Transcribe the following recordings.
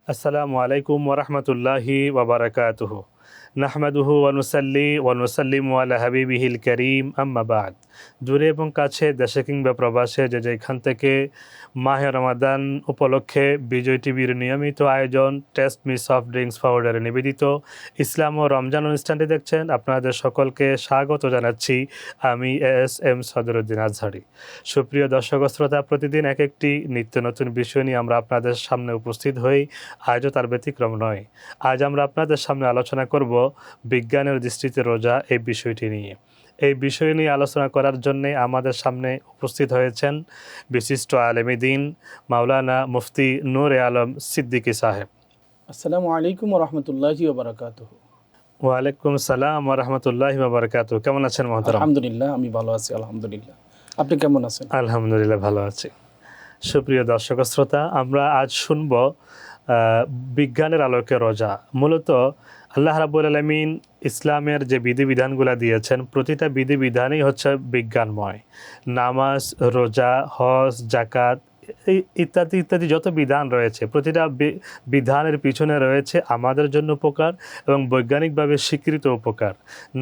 আসসালামু আলাইকুম ওরহমতুল্লাহি ওবরাকাতুহু নাহমাদুহু ওয়ানুসাল্লি ওয়ানুসাল্লিমু আলা হাবিবিহিল করিম আম্মা বাদ। দূরে এবং কাছে, দেশে কিংবা প্রবাসে যে যেখান থেকে মাহে রমাদান উপলক্ষে বিজয় টিভির নিয়মিত আয়োজন টেস্ট মি সফট ড্রিঙ্কস পাউডারে নিবেদিত ইসলাম ও রমজান অনুষ্ঠানটি দেখছেন, আপনাদের সকলকে স্বাগত জানাচ্ছি। আমি এস সদরুদ্দিন আজহারি। সুপ্রিয় দর্শক শ্রোতা, প্রতিদিন এক একটি নিত্য নতুন বিষয় নিয়ে আমরা আপনাদের সামনে উপস্থিত হই। আজও তার ব্যতিক্রম নয়। আজ আমরা আপনাদের সামনে আলোচনা করব বিজ্ঞানের দৃষ্টিতে রোজা এই বিষয়টি নিয়ে। এই বিষয় নিয়ে আলোচনা করার জন্যে আমাদের সামনে উপস্থিত হয়েছেন বিশিষ্ট আলেমে দ্বীন মাওলানা মুফতি নূরে আলম সিদ্দিকী সাহেব। আসসালামু আলাইকুম রহমতুল্লাহি ওবরাকাতুহু। ওয়ালাইকুম সালাম ওরহমতুল্লাহি ওবরাকাতুহু। কেমন আছেন মহতারাম? আলহামদুলিল্লাহ, আমি ভালো আছি আলহামদুলিল্লাহ। আপনি কেমন আছেন? আলহামদুলিল্লাহ ভালো আছি। সুপ্রিয় দর্শক শ্রোতা, আমরা আজ শুনব বিজ্ঞানের আলোকে রোজা। মূলত আল্লাহ রাব্বুল আলামিন ইসলামের যে বিধিবিধানগুলো দিয়েছেন, প্রতিটা বিধিবিধানই হচ্ছে বিজ্ঞানময়। নামাজ, রোজা, হজ, জাকাত ইত্যাদি ইত্যাদি যত বিধান রয়েছে, প্রতিটা বিধানের পিছনে রয়েছে আমাদের জন্য উপকার এবং বৈজ্ঞানিকভাবে স্বীকৃত উপকার।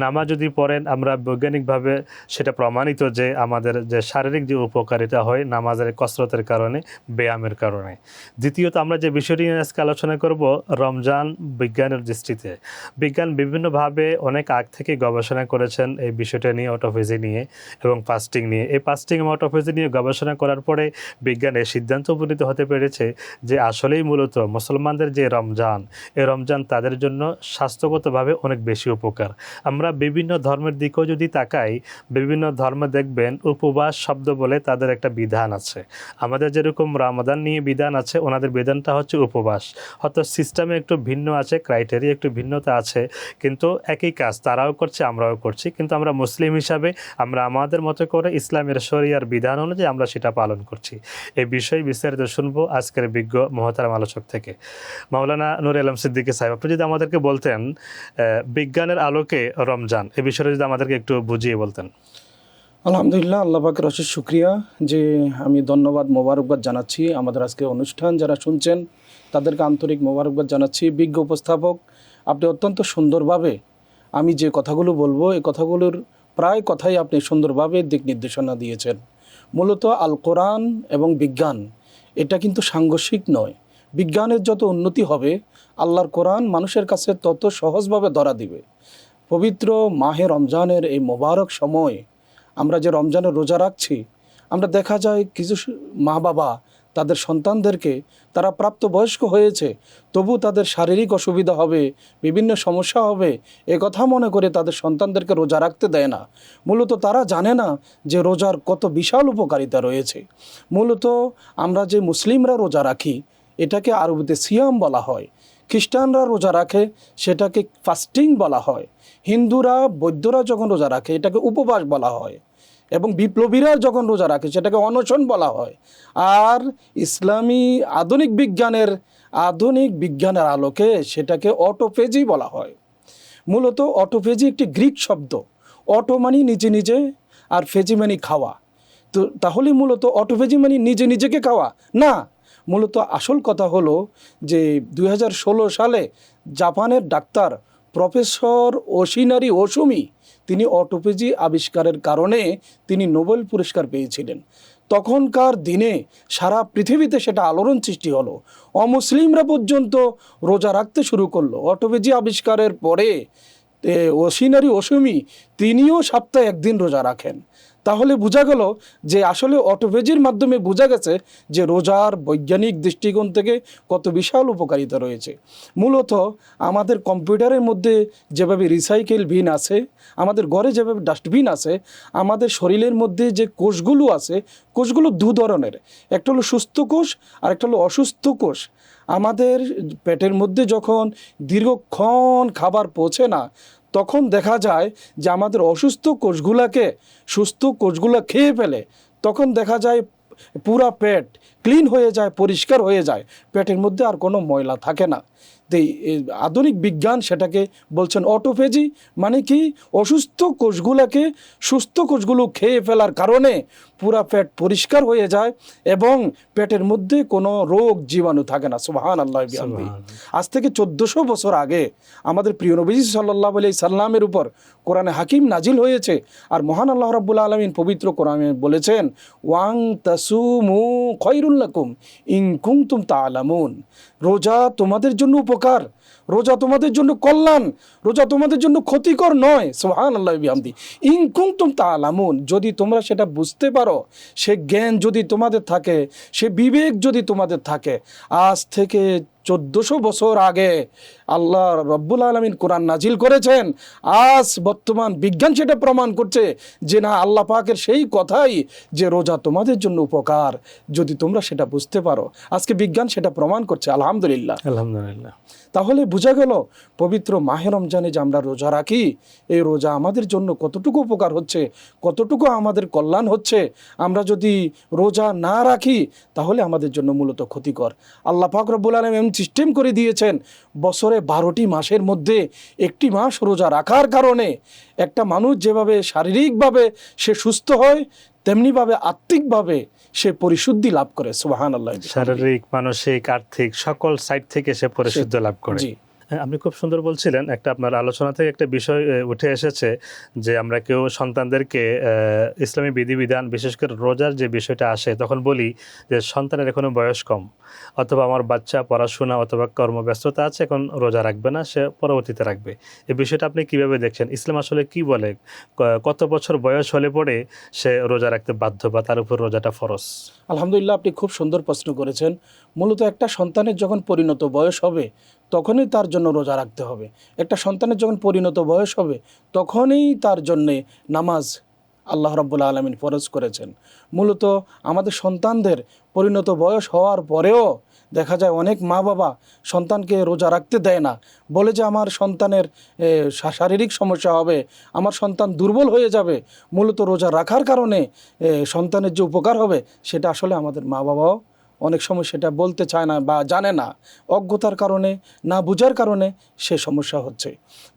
নামাজ যদি পড়েন, আমরা বৈজ্ঞানিকভাবে সেটা প্রমাণিত যে আমাদের যে শারীরিক যে উপকারিতা হয় নামাজের কসরতের কারণে, ব্যায়ামের কারণে। দ্বিতীয়ত, আমরা যে বিষয়টি নিয়ে আজকে আলোচনা করব, রমজান বিজ্ঞানের দৃষ্টিতে। বিজ্ঞান বিভিন্নভাবে অনেক আগ থেকে গবেষণা করেছেন এই বিষয়টা নিয়ে, অটোফেজি নিয়ে এবং ফাস্টিং নিয়ে। এই ফাস্টিং এবং অটোফেজি নিয়ে গবেষণা করার পরে বিজ্ঞান এই সিদ্ধান্ত উপনীত হতে পেরেছে যে আসলেই মূলত মুসলমানদের যে রমজান, এই রমজান তাদের জন্য স্বাস্থ্যগতভাবে অনেক বেশি উপকার। আমরা বিভিন্ন ধর্মের দিকেও যদি তাকাই, বিভিন্ন ধর্মে দেখবেন উপবাস শব্দ বলে তাদের একটা বিধান আছে। আমাদের যেরকম রমাদান নিয়ে বিধান আছে, ওনাদের বিধানটা হচ্ছে উপবাস। হয়তো সিস্টেমে একটু ভিন্ন আছে, ক্রাইটেরিয়া একটু ভিন্নতা আছে, কিন্তু একই কাজ তারাও করছে, আমরাও করছি। কিন্তু আমরা মুসলিম হিসাবে আমরা আমাদের মতো করে ইসলামের শরিয়ার বিধান অনুযায়ী আমরা সেটা পালন করছি। এই বিষয়ে বিস্তারিত শুনবো আজকের বিজ্ঞ মহতারাম আলোচক থেকে, মাওলানা নূরে আলম সিদ্দিকী সাহেব। আপনি যদি আমাদেরকে বলতেন বিজ্ঞানের আলোকে রমজান, এই বিষয়ে যদি আমাদেরকে একটু বুঝিয়ে বলতেন। আলহামদুলিল্লাহ, আল্লাহ পাকের অশেষ শুকরিয়া যে আমি ধন্যবাদ মোবারকবাদ জানাচ্ছি আমাদের আজকে অনুষ্ঠান যারা শুনছেন তাদেরকে আন্তরিক মোবারকবাদ জানাচ্ছি। বিজ্ঞ উপস্থাপক, আপনি অত্যন্ত সুন্দরভাবে আমি যে কথাগুলো বলবো এই কথাগুলোর প্রায় কথাই আপনি সুন্দরভাবে দিক নির্দেশনা দিয়েছেন। মূলত আল কোরআন এবং বিজ্ঞান এটা কিন্তু সাংঘর্ষিক নয়। বিজ্ঞানের যত উন্নতি হবে, আল্লাহর কোরআন মানুষের কাছে তত সহজভাবে ধরা দিবে। পবিত্র মাহে রমজানের এই মোবারক সময় আমরা যে রমজানের রোজা রাখছি, আমরা দেখা যায় কিছু মা বাবা তাদের সন্তানদেরকে, তারা প্রাপ্তবয়স্ক হয়েছে তবু তাদের শারীরিক অসুবিধা হবে, বিভিন্ন সমস্যা হবে, এ কথা মনে করে তাদের সন্তানদেরকে রোজা রাখতে দেয় না। মূলত তারা জানে না যে রোজার কত বিশাল উপকারিতা রয়েছে। মূলত আমরা যে মুসলিমরা রোজা রাখি এটাকে আরবিতে সিয়াম বলা হয়, খ্রিস্টানরা রোজা রাখে সেটাকে ফাস্টিং বলা হয়, হিন্দুরা বৌদ্ধরা যখন রোজা রাখে এটাকে উপবাস বলা হয়, এবং বিপ্লবীরা যখন রোজা রাখে সেটাকে অনশন বলা হয়। আর ইসলামী আধুনিক বিজ্ঞানের আলোকে সেটাকে অটোফেজি বলা হয়। মূলত অটোফেজি একটি গ্রিক শব্দ। অটো মানে নিজে নিজে, আর ফেজি মানে খাওয়া। তো তাহলে মূলত অটোফেজি মানে নিজে নিজেকে খাওয়া না। মূলত আসল কথা হলো যে 2016 সালে জাপানের ডাক্তার প্রফেসর ওশিনারি ওসুমি তিনি অটোফেজি আবিষ্কারের কারণে তিনি নোবেল পুরস্কার পেয়েছিলেন। তখনকার দিনে সারা পৃথিবীতে সেটা আলোড়ন সৃষ্টি হলো, অমুসলিমরা পর্যন্ত রোজা রাখতে শুরু করলো। অটোফেজি আবিষ্কারের পরে ওশিনারি ওসুমি তিনিও সপ্তাহে একদিন রোজা রাখেন। তাহলে বোঝা গেল যে আসলে অটোফেজির মাধ্যমে বোঝা গেছে যে রোজার বৈজ্ঞানিক দৃষ্টিকোণ থেকে কত বিশাল উপকারিতা রয়েছে। মূলত আমাদের কম্পিউটারের মধ্যে যেভাবে রিসাইকেল বিন আছে, আমাদের ঘরে যেভাবে ডাস্টবিন আছে, আমাদের শরীরের মধ্যে যে কোষগুলো আছে, কোষগুলো দু ধরনের, একটা হলো সুস্থ কোষ আর একটা হলো অসুস্থ কোষ। আমাদের পেটের মধ্যে যখন দীর্ঘক্ষণ খাবার পৌঁছে না, তখন দেখা যায় যে আমাদের অসুস্থ কোষগুলোকে সুস্থ কোষগুলো খেয়ে ফেলে। তখন দেখা যায় পুরা পেট ক্লিন হয়ে যায়, পরিষ্কার হয়ে যায়, পেটের মধ্যে আর কোনো ময়লা থাকে না। তো এই আধুনিক বিজ্ঞান সেটাকে বলছেন অটোফেজি, মানে কি অসুস্থ কোষগুলোকে সুস্থ কোষগুলো খেয়ে ফেলার কারণে পুরা পেট পরিষ্কার হয়ে যায় এবং পেটের মধ্যে কোনো রোগ জীবাণু থাকে না। সুবহানাল্লাহ বিহামদিহি। আজ থেকে 1400 বছর আগে আমাদের প্রিয় নবী সাল্লাল্লাহু আলাইহি সাল্লামের উপর কোরআনে হাকিম নাজিল হয়েছে। আর মহান আল্লাহ রাব্বুল আলামিন পবিত্র কোরআনে বলেছেন, ওয়াং তাসুমু খায়রুল লাকুম ইন কুনতুম তা'লামুন। রোজা তোমাদের জন্য উপকার, রোজা তোমাদের জন্য কল্যাণ, রোজা তোমাদের জন্য ক্ষতিকর নয়। সুবহানাল্লাহ বিহামদিহি। ইন কুনতুম তা'লামুন, যদি তোমরা সেটা বুঝতে পারো, সে জ্ঞান যদি তোমাদের থাকে, সে বিবেক যদি তোমাদের থাকে। আজ থেকে 1400 বছর আগে আল্লাহ রব্বুল আলামিন কোরআন নাজিল করেছেন। আজ বর্তমান বিজ্ঞান সেটা প্রমাণ করছে যে না, আল্লাহ পাকের সেই কথাই যে রোজা তোমাদের জন্য উপকার, যদি তোমরা সেটা বুঝতে পারো। আজকে বিজ্ঞান সেটা প্রমাণ করছে, আলহামদুলিল্লাহ। আলহামদুলিল্লাহ। তাহলে বোঝা গেল পবিত্র মাহে রমজানে যে আমরা রোজা রাখি, এই রোজা আমাদের জন্য কতটুকু উপকার হচ্ছে, কতটুকু আমাদের কল্যাণ হচ্ছে। আমরা যদি রোজা না রাখি তাহলে আমাদের জন্য মূলত ক্ষতিকর। আল্লাহ পাক রব্বুল আলামিন সিস্টেম করে দিয়েছেন, বছরে 12টি মাসের মধ্যে একটি মাস রোজা রাখার কারণে একটা মানুষ যেভাবে শারীরিকভাবে সে সুস্থ হয়, তেমনিভাবে আত্মিকভাবে সে পরিশুদ্ধি লাভ করে। সুবহানাল্লাহ। শারীরিক, মানসিক, আর্থিক সকল সাইড থেকে সে পরিশুদ্ধ লাভ করে। জি। আপনি খুব সুন্দর বলছিলেন, একটা আপনার আলোচনা থেকে একটা বিষয় উঠে এসেছে যে আমরা কেউ সন্তানদেরকে ইসলামী বিধিবিধান, বিশেষ করে রোজার যে বিষয়টা আসে, তখন বলি যে সন্তানের এখনো বয়স কম, অথবা আমার বাচ্চা পড়াশোনা অথবা কর্মব্যস্ততা আছে, এখন রোজা রাখবে না, সে পরবর্তীতে রাখবে। এই বিষয়টা আপনি কিভাবে দেখছেন? ইসলাম আসলে কি বলে? কত বছর বয়স হলে পরে সে রোজা রাখতে বাধ্য বা তার উপর রোজাটা ফরজ? আলহামদুলিল্লাহ, আপনি খুব সুন্দর প্রশ্ন করেছেন। মূলত একটা সন্তানের যখন পরিণত বয়স হবে তখনই তার জন্য রোজা রাখতে হবে। একটা সন্তানের যখন পরিণত বয়স হবে তখনই তার জন্যে নামাজ আল্লাহ রাব্বুল আলামিন ফরজ করেছেন। মূলত আমাদের সন্তানদের পরিণত বয়স হওয়ার পরেও দেখা যায় অনেক মা বাবা সন্তানকে রোজা রাখতে দেয় না, বলে যে আমার সন্তানের শারীরিক সমস্যা হবে, আমার সন্তান দুর্বল হয়ে যাবে। মূলত রোজা রাখার কারণে সন্তানের যে উপকার হবে সেটা আসলে আমাদের মা বাবাও অনেক সময় সেটা বলতে চায় না বা জানে না, অজ্ঞতার কারণে, না বুঝার কারণে সে সমস্যা হচ্ছে।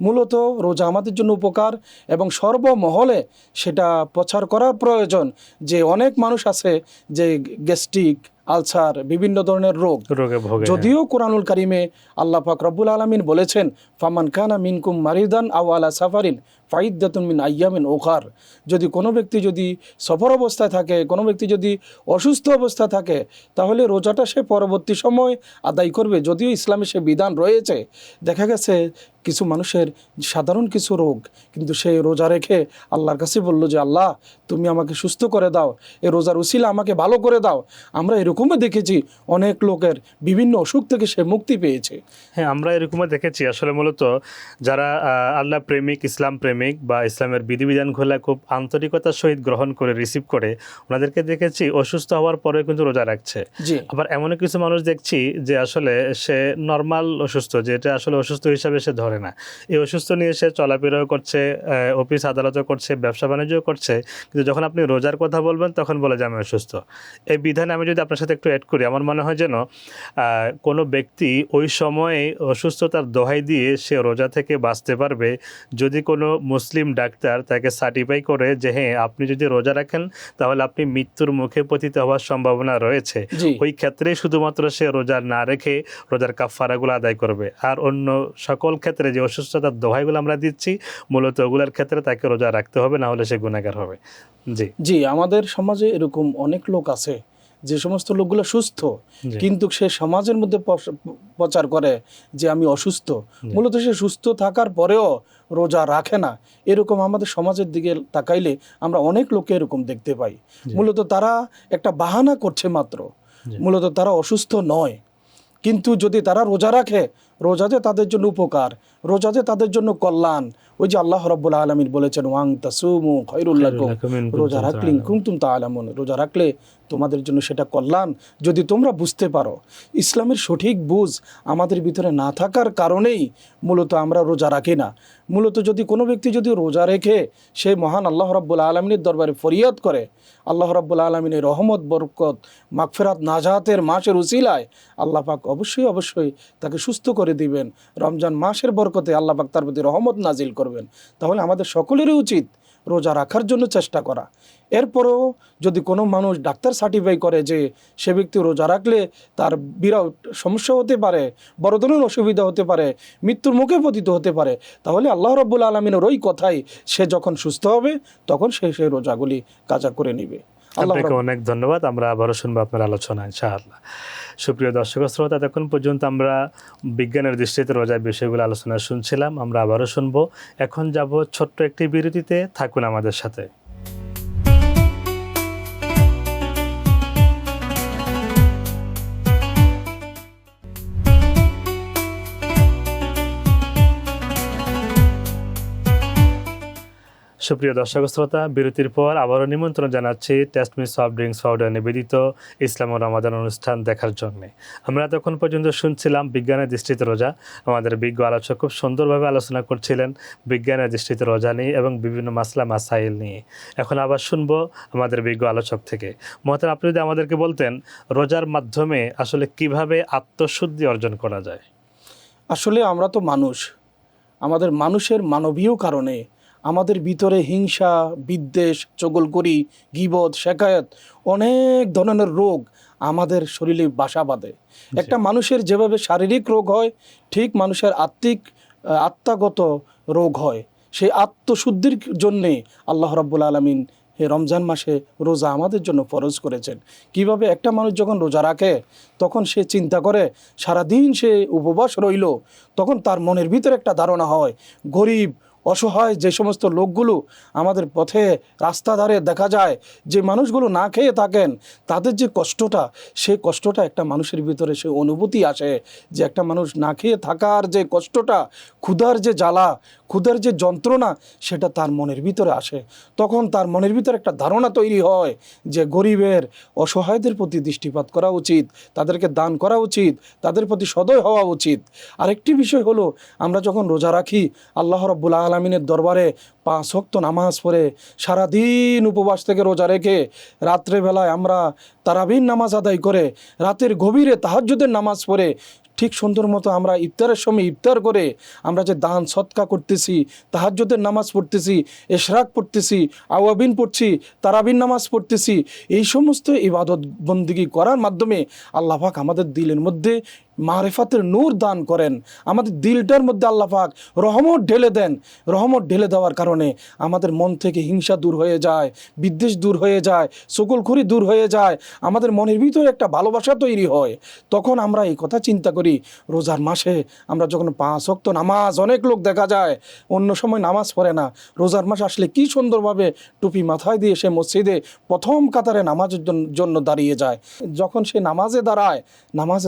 মূলত রোজা আমাদের জন্য উপকার এবং সর্বমহলে সেটা প্রচার করা প্রয়োজন। যে অনেক মানুষ আছে যে গ্যাস্ট্রিক, আলসার, বিভিন্ন ধরনের রোগে ভোগে। যদিও কোরআনুল কারিমে আল্লাহ পাক রব্বুল আলামিন বলেছেন, ফামান কানা মিনকুম মারিদান আও আলা সাফারিন ফাইদ্দাতুন মিন আইয়ামিন উখার। যদি কোনো ব্যক্তি যদি সফর অবস্থায় থাকে, কোনো ব্যক্তি যদি অসুস্থ অবস্থায় থাকে, তাহলে রোজাটা সে পরবর্তী সময় আদায় করবে। যদিও ইসলামে সে বিধান রয়েছে। দেখা গেছে কিছু মানুষের সাধারণ কিছু রোগ, কিন্তু সে রোজা রেখে আল্লাহর কাছে বলল যে আল্লাহ তুমি আমাকে সুস্থ করে দাও, এই রোজার উসিলা আমাকে ভালো করে দাও। আমরা এরকমও দেখেছি অনেক লোকের বিভিন্ন অসুখ থেকে সে মুক্তি পেয়েছে। হ্যাঁ, আমরা এরকমও দেখেছি। আসলে মূলত যারা আল্লাহ প্রেমিক, ইসলাম প্রেমিক বা ইসলামের বিধিবিধানগুলো খুব আন্তরিকতার সহিত গ্রহণ করে রিসিভ করে, ওনাদেরকে দেখেছি অসুস্থ হওয়ার পরে কিন্তু রোজা রাখছে। আবার এমন কিছু মানুষ দেখছি যে আসলে সে নর্মাল অসুস্থ, যেটা আসলে অসুস্থ হিসাবে সে ধরে না। এই অসুস্থ নিয়ে সে চলাফেরাও করছে, অফিস আদালতও করছে, ব্যবসা বাণিজ্যও করছে, কিন্তু যখন আপনি রোজার কথা বলবেন তখন বলে যে আমি অসুস্থ। এই বিধানে আমি যদি আপনার সাথে একটু অ্যাড করি, আমার মনে হয় যেন কোনো ব্যক্তি ওই সময়ে অসুস্থতার দোহাই দিয়ে সে রোজা থেকে বাঁচতে পারবে যদি কোনো মুসলিম ডাক্তার তাকে সার্টিফাই করে যে হ্যাঁ আপনি যদি রোজা রাখেন তাহলে আপনি মৃত্যুর মুখে পতিত হওয়ার সম্ভাবনা রয়েছে। ওই ক্ষেত্রে শুধুমাত্র সে রোজা না রেখে রোজার কাফারাগুলো আদায় করবে। আর অন্য সকল ক্ষেত্রে যে অসুস্থতার দোহাইগুলো আমরা দিচ্ছি, মূলত ওগুলোর ক্ষেত্রে তাকে রোজা রাখতে হবে, না হলে সে গুনাহগার হবে। জি, আমাদের সমাজে এরকম অনেক লোক আছে যে সমস্ত লোকগুলো সুস্থ, কিন্তু সে সমাজের মধ্যে প্রচার করে যে আমি অসুস্থ। মূলত সে সুস্থ থাকার পরেও রোজা রাখে না। এরকম আমাদের সমাজের দিকে তাকাইলে আমরা অনেক লোকে এরকম দেখতে পাই। মূলত তারা একটা বাহানা করছে মাত্র, মূলত তারা অসুস্থ নয়। কিন্তু যদি তারা রোজা রাখে, রোজাতে তাদের জন্য উপকার, রোজাতে তাদের জন্য কল্যাণ। ওই যে আল্লাহ রাব্বুল আলামিন বলেছেন ওয়াং তাসুমু খায়রুল লাকুম, রোজা রাখলে ইন কুনতুম তা'লামুন, রোজা রাখলে তোমাদের জন্য সেটা কল্যাণ যদি তোমরা বুঝতে পারো। ইসলামের সঠিক বুঝ আমাদের ভিতরে না থাকার কারণেই মূলত আমরা রোজা রাখি না। মূলত যদি কোনো ব্যক্তি যদি রোজা রেখে সে মহান আল্লাহ রাব্বুল আলামিনের দরবারে ফরিয়াদ করে, আল্লাহ রাব্বুল আলামিনের রহমত, বরকত, মাগফিরাত, নাজাতের মাসের উসিলায় আল্লাহ পাক অবশ্যই তাকে সুস্থ করে দিবেন। রমজান মাসের বরকতে আল্লাহ পাক তার প্রতি রহমত নাজিল করবেন। তাহলে আমাদের সকলেরই উচিত রোজা রাখার জন্য চেষ্টা করা। এরপরেও যদি কোনো মানুষ ডাক্তার সার্টিফাই করে যে সে ব্যক্তি রোজা রাখলে তার বিরাট সমস্যা হতে পারে, বড় ধরনের অসুবিধা হতে পারে, মৃত্যুর মুখে পতিত হতে পারে, তাহলে আল্লাহ রাব্বুল আলামিনের ওই কথাই সে যখন সুস্থ হবে তখন সে সেই রোজাগুলি কাজা করে নেবে। আপনাকে অনেক ধন্যবাদ। আমরা আবারও শুনবো আপনার আলোচনা ইনশাআল্লাহ। সুপ্রিয় দর্শক শ্রোতা, এতক্ষণ পর্যন্ত আমরা বিজ্ঞানের দৃষ্টিতে রোজার বিষয়গুলো আলোচনা শুনছিলাম। আমরা আবারও শুনবো। এখন যাব ছোট্ট একটি বিরতিতে, থাকুন আমাদের সাথে। সুপ্রিয় দর্শক শ্রোতা, বিরতির পর আবারও নিমন্ত্রণ জানাচ্ছি টেস্টমি সফট ড্রিঙ্কস পাউডার নিবেদিত ইসলাম ও রমাদান অনুষ্ঠান দেখার জন্য। আমরা এতক্ষণ পর্যন্ত শুনছিলাম বিজ্ঞানের দৃষ্টিতে রোজা। আমাদের বিজ্ঞ আলোচক খুব সুন্দরভাবে আলোচনা করছিলেন বিজ্ঞানের দৃষ্টিতে রোজা নিয়ে এবং বিভিন্ন মাসলা মাসাইল নিয়ে। এখন আবার শুনবো আমাদের বিজ্ঞ আলোচক থেকে। মহতারাম, আপনি যদি আমাদেরকে বলতেন রোজার মাধ্যমে আসলে কিভাবে আত্মশুদ্ধি অর্জন করা যায়? আসলে আমরা তো মানুষ, আমাদের মানুষের মানবীয় কারণে আমাদের ভিতরে হিংসা, বিদ্বেষ, চগলখড়ি, গীবত, শেকায়েত, অনেক ধরনের রোগ আমাদের শরীরে বাসা বাঁধে। একটা মানুষের যেভাবে শারীরিক রোগ হয়, ঠিক মানুষের আত্মাগত রোগ হয়। সেই আত্মশুদ্ধির জন্যে আল্লাহ রাব্বুল আলামিন রমজান মাসে রোজা আমাদের জন্য ফরজ করেছেন। কিভাবে একটা মানুষ যখন রোজা রাখে তখন সে চিন্তা করে সারাদিন সে উপবাস রইল, তখন তার মনের ভিতরে একটা ধারণা হয় গরিব, অসহায় যে সমস্ত লোকগুলো আমাদের পথে রাস্তা ধারে দেখা যায়, যে মানুষগুলো না খেয়ে থাকেন, তাদের যে কষ্টটা, সেই কষ্টটা একটা মানুষের ভিতরে সে অনুভূতি আসে যে একটা মানুষ না খেয়ে থাকার যে কষ্টটা, ক্ষুধার যে জ্বালা, ক্ষুধার যে যন্ত্রণা, সেটা তার মনের ভিতরে আসে। তখন তার মনের ভিতরে একটা ধারণা তৈরি হয় যে গরিবের, অসহায়দের প্রতি দৃষ্টিপাত করা উচিত, তাদেরকে দান করা উচিত, তাদের প্রতি সদয় হওয়া উচিত। আরেকটি বিষয় হলো, আমরা যখন রোজা রাখি আল্লাহ রাব্বুল আলামিনের দরবারে 5 ওয়াক্ত নামাজ পড়ে সারাদিন উপবাস থেকে রোজা রেখে রাত্রেবেলায় আমরা তারাবির নামাজ আদায় করে রাতের গভীরে তাহাজ্জুদের নামাজ পড়ে ঠিক সুন্দর মতো আমরা ইফতারের সময় ইফতার করে আমরা যে দান সৎকা করতেছি, তাহাজ্জুদের নামাজ পড়তেছি, ইশরাক পড়তেছি, আওয়াবিন পড়ছি, তারাবির নামাজ পড়তেছি, এই সমস্ত ইবাদত বন্দিগি করার মাধ্যমে আল্লাহ পাক আমাদের দিলের মধ্যে মারেফাতের নূর দান করেন। আমাদের দিলটার মধ্যে আল্লাহ পাক রহমত ঢেলে দেন। রহমত ঢেলে দেওয়ার কারণে আমাদের মন থেকে হিংসা দূর হয়ে যায়, বিদ্বেষ দূর হয়ে যায়, চগলখড়ি দূর হয়ে যায়, আমাদের মনের ভিতরে একটা ভালোবাসা তৈরি হয়। তখন আমরা এই কথা চিন্তা করি, রোজার মাসে আমরা যখন 5 ওয়াক্ত নামাজ, অনেক লোক দেখা যায় অন্য সময় নামাজ পড়ে না, রোজার মাস আসলে কি সুন্দরভাবে টুপি মাথায় দিয়ে সে মসজিদে প্রথম কাতারে নামাজের জন্য দাঁড়িয়ে যায়। যখন সে নামাজে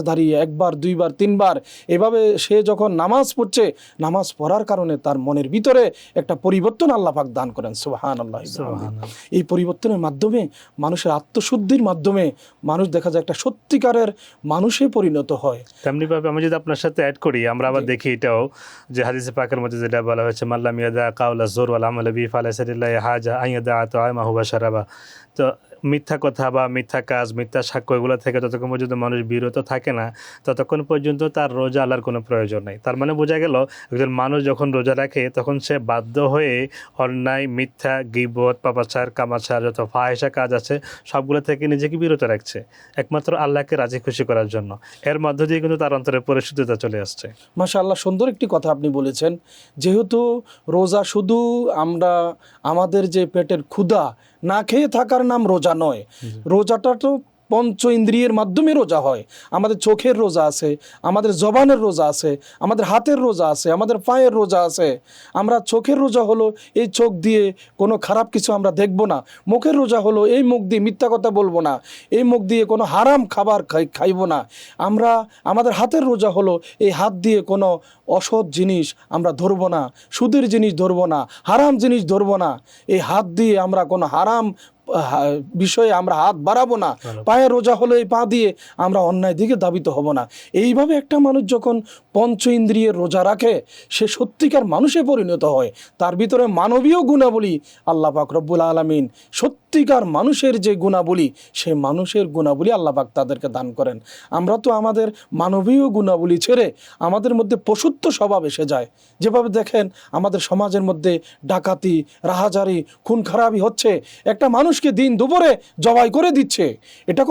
দাঁড়িয়ে একবার, দুইবার, তিনবার এভাবে সে যখন নামাজ পড়ছে, নামাজ পড়ার কারণে তার মনের ভিতরে একটা পরিবর্তন আল্লাহ পাক দান করেন। সুবহানাল্লাহ। এই পরিবর্তনের মাধ্যমে, মানুষের আত্মশুদ্ধির মাধ্যমে মানুষ দেখা যায় একটা সত্যিকারের মানুষে পরিণত হয়। তেমনিভাবে আমি যদি আপনার সাথে অ্যাড করি, আমরা আবার দেখি এটাও যে হাদিসে পাকের মধ্যে যেটা বলা হয়েছে, মাল্লাম ইয়াদা কাউলা জোর ওয়াল আমাল বিহি ফালাইসা লিল্লাহি হাজা আন ইয়াদা তাআমাহু ওয়া শারাবা। তো মিথ্যা কথা বা মিথ্যা কাজ, মিথ্যা সাক্ষ্য, এগুলো থেকে যতক্ষণ পর্যন্ত মানুষ বিরত থাকে না, ততক্ষণ পর্যন্ত তার রোজা আল্লাহর কোনো প্রয়োজন নেই। তার মানে বোঝা গেল, একজন মানুষ যখন রোজা রাখে তখন সে বাধ্য হয়ে অন্যায়, মিথ্যা, গীবত, পাপাচার, কামাচার, যত ফাহিশা কাজ আছে সবগুলো থেকে নিজেকে বিরত রাখছে একমাত্র আল্লাহকে রাজি খুশি করার জন্য। এর মধ্য দিয়ে কিন্তু তার অন্তরে পরিশুদ্ধতা চলে আসছে। মাশাআল্লাহ, সুন্দর একটি কথা আপনি বলেছেন। যেহেতু রোজা শুধু আমাদের যে পেটের ক্ষুধা, না খেয়ে থাকার নাম রোজা নয়। রোজাটা তো পঞ্চ ইন্দ্রিয়ের মাধ্যমে রোজা হয়। আমাদের চোখের রোজা আছে, আমাদের জবানের রোজা আছে, আমাদের হাতের রোজা আছে, আমাদের পায়ের রোজা আছে। আমরা চোখের রোজা হলো এই চোখ দিয়ে কোনো খারাপ কিছু আমরা দেখব না। মুখের রোজা হলো এই মুখ দিয়ে মিথ্যা কথা বলবো না, এই মুখ দিয়ে কোনো হারাম খাবার খাইব না। আমাদের হাতের রোজা হলো এই হাত দিয়ে কোনো অসৎ জিনিস আমরা ধরবো না, সুদের জিনিস ধরবো না, হারাম জিনিস ধরবো না। এই হাত দিয়ে আমরা কোনো হারাম বিষয়ে আমরা হাত বাড়াবো না। পায়ের রোজা হলো এই পা দিয়ে আমরা অন্যায় দিকে ধাবিত হব না। এইভাবে একটা মানুষ যখন পঞ্চ ইন্দ্রিয়ের রোজা রাখে, সে সত্যিকার মানুষে পরিণত হয়। তার ভিতরে মানবীয় গুণাবলী আল্লাহ পাক রব্বুল আলামিন, সত্যিকার মানুষের যে গুণাবলী, সেই মানুষের গুণাবলী আল্লাহ পাক তাদেরকে দান করেন। আমরা তো আমাদের মানবীয় গুণাবলী ছেড়ে আমাদের মধ্যে পশুত্ব স্বভাব এসে যায়। যেভাবে দেখেন আমাদের সমাজের মধ্যে ডাকাতি, রাহাজারি, খুন খারাপি হচ্ছে, একটা মানুষকে দিন দুপুরে জবাই করে দিচ্ছে। এটা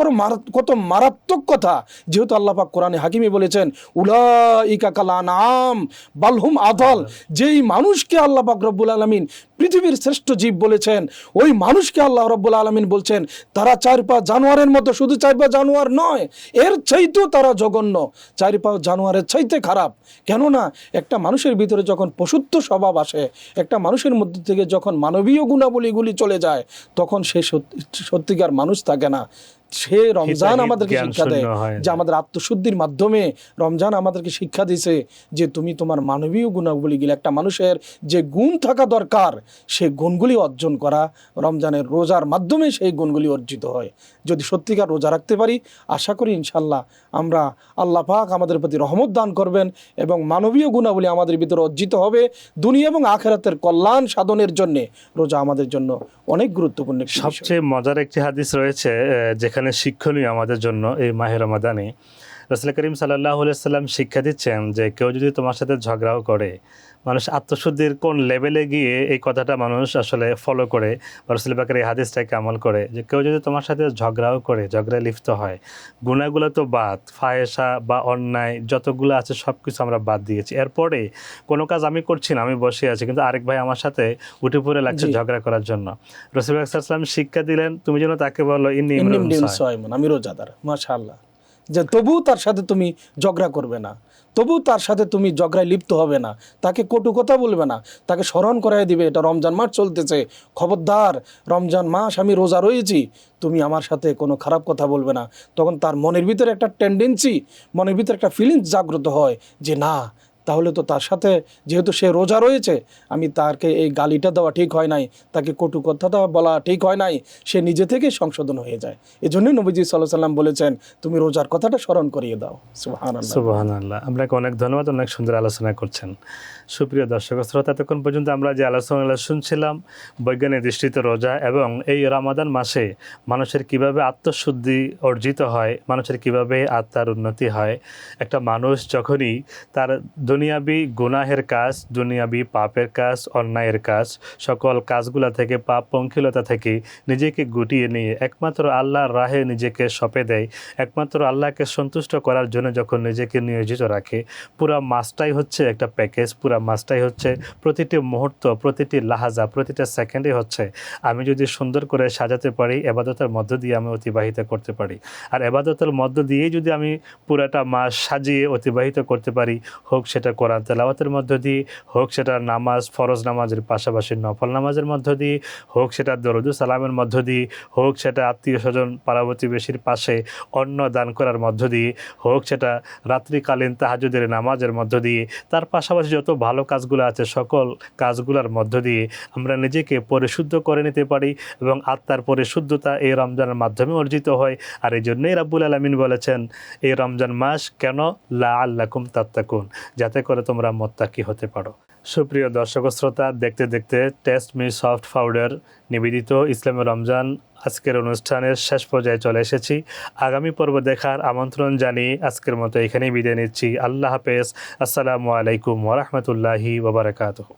কত মারাত্মক কথা। যেহেতু আল্লাহ পাক কোরআনে হাকিমে বলেছেন উলাইকা কাল আনআম বাল হুম আদাল, যেই মানুষকে আল্লাহ পাক রব্বুল আলামিন পৃথিবীর শ্রেষ্ঠ জীব বলেছেন, ওই মানুষকে আল্লাহ রব্বুল আলামিন বলছেন তারা 4 পা জানোয়ারের মতো। শুধু 4 পা জানোয়ার নয়, এর চাইতেও তারা জঘন্য, 4 পা জানোয়ারের চাইতে খারাপ। কেননা একটা মানুষের ভিতরে যখন পশুত্ব স্বভাব আসে, একটা মানুষের মধ্যে থেকে যখন মানবীয় গুণাবলীগুলি চলে যায়, তখন সে সত্যিকার মানুষ থাকে না। সে রমজান আমাদেরকে শিক্ষা দেয় যে আমাদের আত্মশুদ্ধির মাধ্যমে রমজান আমাদেরকে শিক্ষা দিছে যে তুমি তোমার মানবীয় গুণাবলীগুলি, একটা মানুষের যে গুণ থাকা দরকার, সেই গুণগুলি অর্জন করা রমজানের রোজার মাধ্যমে সেই গুণগুলি অর্জিত হয়। যদি সত্যিকার রোজা রাখতে পারি, আশা করি ইনশাল্লাহ আমরা আল্লাহ পাক আমাদের প্রতি রহমত দান করবেন এবং মানবীয় গুণাবলী আমাদের ভিতরে অর্জিত হবে। দুনিয়া এবং আখিরাতের কল্যাণ সাধনের জন্যে রোজা আমাদের জন্য অনেক গুরুত্বপূর্ণ। সবচেয়ে মজার একটি হাদিস রয়েছে যেখানে শিক্ষণীয় আমাদের জন্য এই মাহে রমাদানে। রাসূল করিম সাল্লাল্লাহু আলাইহি সাল্লাম শিক্ষা দিচ্ছেন যে কেউ যদি তোমার সাথে ঝগড়াও করে, মানুষ আত্মশুদ্ধির কোন লেভেলে গিয়ে এই কথাটা মানুষ আসলে ফলো করে বা রাসূল পাকের এই হাদিসটাকে আমল করে, যে কেউ যদি তোমার সাথে ঝগড়াও করে, ঝগড়ায় লিপ্ত হয়, গুনাহগুলো তো বাদ, ফাহেসা বা অন্যায় যতগুলো আছে সব কিছু আমরা বাদ দিয়েছি, এরপরে কোনো কাজ আমি করছি না, আমি বসে আছি, কিন্তু আরেক ভাই আমার সাথে উঠে পড়ে লাগছে ঝগড়া করার জন্য, রাসূল পাক সাল্লাল্লাহু আলাইহি ওয়াসাল্লাম শিক্ষা দিলেন তুমি যেন তাকে বলো ইন্নী ইমরুন সাইমুন, আমি রোজাদার। মাশাআল্লাহ, যে তবুও তার সাথে তুমি ঝগড়া করবে না, তবুও তার সাথে তুমি ঝগড়ায় লিপ্ত হবে না, তাকে কটু কথা বলবে না, তাকে স্মরণ করাই দিবে এটা রমজান মাস চলতেছে, খবরদার রমজান মাস আমি রোজা রয়েছি, তুমি আমার সাথে কোনো খারাপ কথা বলবে না। তখন তার মনের ভিতরে একটা টেন্ডেন্সি, মনের ভিতরে একটা ফিলিংস জাগ্রত হয় যে না, তাহলে তো তার সাথে যেহেতু সে রোজা রয়েছে, আমি তাকে এই গালিটা দেওয়া ঠিক হয় নাই, তাকে কটু কথাটা বলা ঠিক হয় নাই, সে নিজে থেকে সংশোধন হয়ে যায়। এই জন্যই নবীজি সাল্লাল্লাহু আলাইহি সাল্লাম বলেছেন তুমি রোজার কথাটা স্মরণ করিয়ে দাও। সুবহানাল্লাহ, সুবহানাল্লাহ। আপনাকে অনেক ধন্যবাদ, অনেক সুন্দর আলোচনা করছেন। সুপ্রিয় দর্শক শ্রোতা, এতক্ষণ পর্যন্ত আমরা যে আলোচনা শুনছিলাম বৈজ্ঞানিক দৃষ্টিতে রোজা এবং এই রমাদান মাসে মানুষের কিভাবে আত্মশুদ্ধি অর্জিত হয়, মানুষের কিভাবে আত্মার উন্নতি হয়। একটা মানুষ যখনই তার দুনিয়াবি গুনাহের কাজ, দুনিয়াবি পাপের কাজ, অন্যায়ের কাজ, সকল কাজগুলা থেকে, পাপ পঙ্কিলতা থেকে নিজেকে গুটিয়ে নিয়ে একমাত্র আল্লাহর রাহে নিজেকে সঁপে দেয়, একমাত্র আল্লাহকে সন্তুষ্ট করার জন্য যখন নিজেকে নিয়োজিত রাখে, পুরা মাসটাই হচ্ছে একটা প্যাকেজ, পুরা মাসটাই হচ্ছে প্রতিটি মুহূর্ত, প্রতিটি লাহাজা, প্রতিটা সেকেন্ডে হচ্ছে আমি যদি সুন্দর করে সাজাতে পারি, এবাদতের মধ্য দিয়ে আমি অতিবাহিত করতে পারি। আর এবাদতের মধ্য দিয়েই যদি আমি পুরাটা মাস সাজিয়ে অতিবাহিত করতে পারি, হোক সেটা কোরআন তেলাওয়াতের মধ্য দিয়ে, হোক সেটা নামাজ, ফরজ নামাজের পাশাপাশি নফল নামাজের মধ্য দিয়ে, হোক সেটা দরুদ সালামের মধ্য দিয়ে, হোক সেটা আত্মীয় স্বজন পাড়া প্রতিবেশীর পাশে অন্ন দান করার মধ্য দিয়ে, হোক সেটা রাত্রিকালীন তাহাজ্জুদের নামাজের মধ্য দিয়ে, তার পাশাপাশি যত ভালো কাজগুলো আছে সকল কাজগুলোর মধ্য দিয়ে আমরা নিজেকে পরিশুদ্ধ করে নিতে পারি এবং আত্মার পরিশুদ্ধতা এই রমজানের মাধ্যমে অর্জিত হয়। আর এই জন্যই রাব্বুল আলামিন বলেছেন এই রমজান মাস কেন, লাআল্লাকুম তাত্তাকুন, যাতে করে তোমরা মুত্তাকি হতে পারো। সুপ্রিয় দর্শক শ্রোতা, দেখতে দেখতে টেস্ট মি সফট পাউডার নিবেদিত ইসলামী রমজান আজকের অনুষ্ঠানের শেষ পর্যায়ে চলে এসেছি। আগামী পর্ব দেখার আমন্ত্রণ জানিয়ে আজকের মতো এখানেই বিদায় নিচ্ছি। আল্লাহ হাফেজ। আসসালামু আলাইকুম ওয়া রাহমাতুল্লাহি ওয়া বারাকাতুহু।